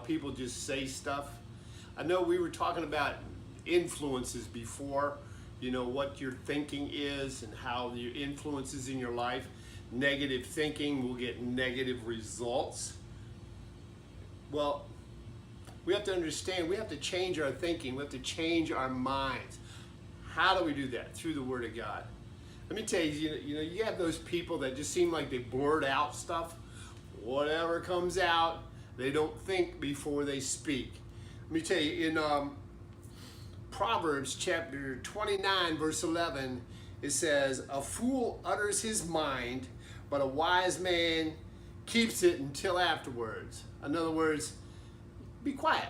people just say stuff. I know we were talking about influences before, what your thinking is and how your influences in your life. Negative thinking will get negative results. Well, we have to understand, we have to change our thinking, we have to change our minds. How do we do that? Through the Word of God. Let me tell you, you have those people that just seem like they blurt out stuff. Whatever comes out, they don't think before they speak. Let me tell you, in Proverbs chapter 29, verse 11, it says, "A fool utters his mind, but a wise man keeps it until afterwards." In other words, be quiet.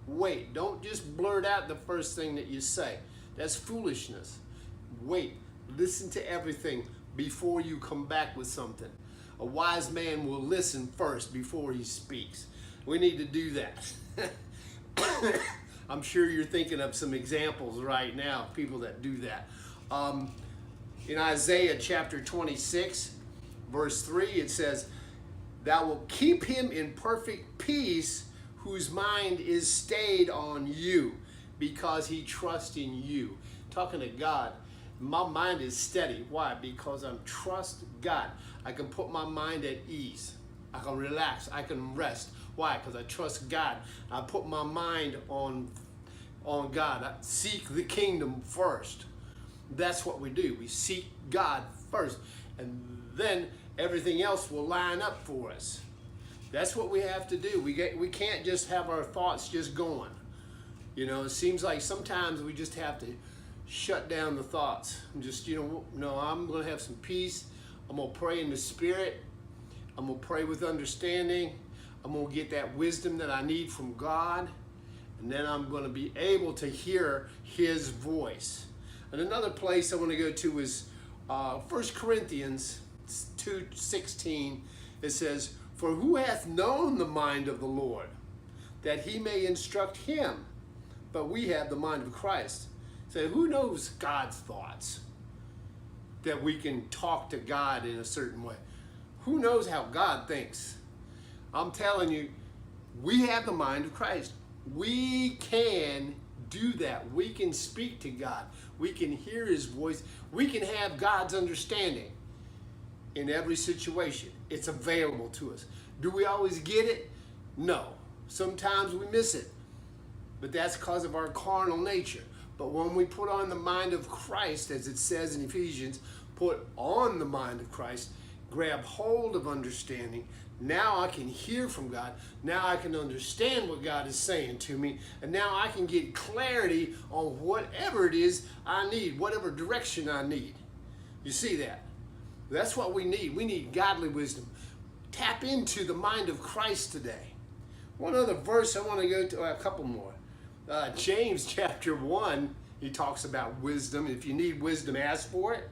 Wait. Don't just blurt out the first thing that you say. That's foolishness. Wait. Listen to everything before you come back with something. A wise man will listen first before he speaks. We need to do that. I'm sure you're thinking of some examples right now of people that do that. In Isaiah chapter 26, verse 3, it says, "Thou wilt keep him in perfect peace whose mind is stayed on you because he trusts in you." Talking to God. My mind is steady. Why? Because I trust God. I can put my mind at ease. I can relax. I can rest. Why? Because I trust God. I put my mind on God. I seek the kingdom first. That's what we do. We seek God first. And then everything else will line up for us. That's what we have to do. We can't just have our thoughts just going. It seems like sometimes we just have to shut down the thoughts. Just, no, I'm going to have some peace. I'm going to pray in the Spirit. I'm going to pray with understanding. I'm going to get that wisdom that I need from God. And then I'm going to be able to hear His voice. And another place I want to go to is 1 Corinthians 2:16. It says, "For who hath known the mind of the Lord, that he may instruct him? But we have the mind of Christ." So who knows God's thoughts? That we can talk to God in a certain way. Who knows how God thinks? I'm telling you, we have the mind of Christ. We can do that. We can speak to God. We can hear His voice. We can have God's understanding in every situation. It's available to us. Do we always get it? No. Sometimes we miss it. But that's because of our carnal nature. But when we put on the mind of Christ, as it says in Ephesians, put on the mind of Christ, grab hold of understanding. Now I can hear from God. Now I can understand what God is saying to me. And now I can get clarity on whatever it is I need, whatever direction I need. You see that? That's what we need. We need godly wisdom. Tap into the mind of Christ today. One other verse I want to go to, a couple more. James chapter 1, he talks about wisdom. If you need wisdom, ask for it.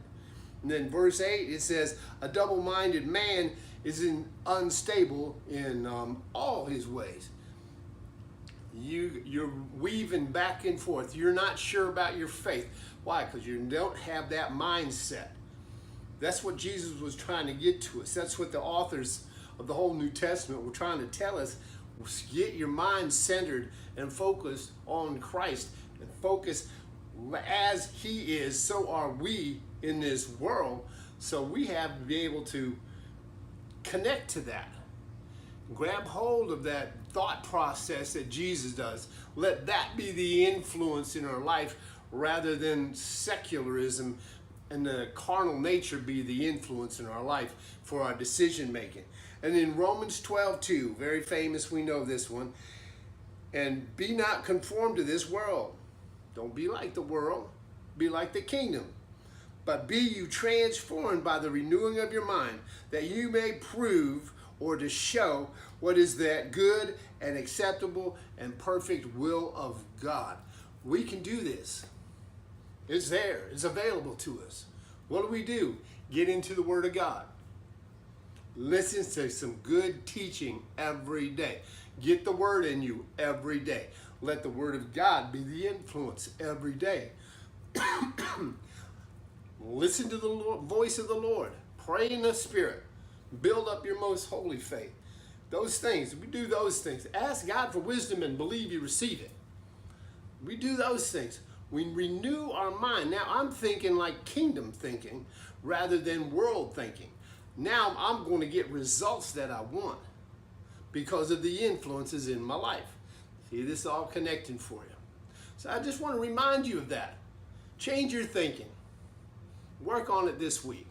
And then verse 8, it says, "A double-minded man is unstable in all his ways." You're weaving back and forth. You're not sure about your faith. Why? Because you don't have that mindset. That's what Jesus was trying to get to us. That's what the authors of the whole New Testament were trying to tell us. Get your mind centered and focused on Christ. And focus as He is, so are we in this world. So we have to be able to connect to that. Grab hold of that thought process that Jesus does. Let that be the influence in our life rather than secularism and the carnal nature be the influence in our life for our decision making. And in Romans 12:2, very famous, we know this one. "And be not conformed to this world." Don't be like the world. Be like the kingdom. "But be you transformed by the renewing of your mind, that you may prove," or to show, "what is that good and acceptable and perfect will of God." We can do this. It's there. It's available to us. What do? Get into the Word of God. Listen to some good teaching every day. Get the Word in you every day. Let the Word of God be the influence every day. Listen to the voice of the Lord. Pray in the Spirit. Build up your most holy faith. Those things, we do those things. Ask God for wisdom and believe you receive it. We do those things. We renew our mind. Now I'm thinking like kingdom thinking rather than world thinking. Now I'm going to get results that I want because of the influences in my life. See, this is all connecting for you. So I just want to remind you of that. Change your thinking. Work on it this week.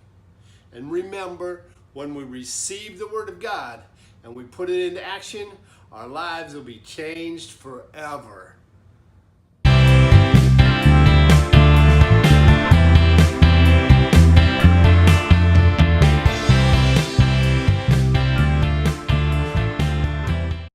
And remember, when we receive the Word of God and we put it into action, our lives will be changed forever.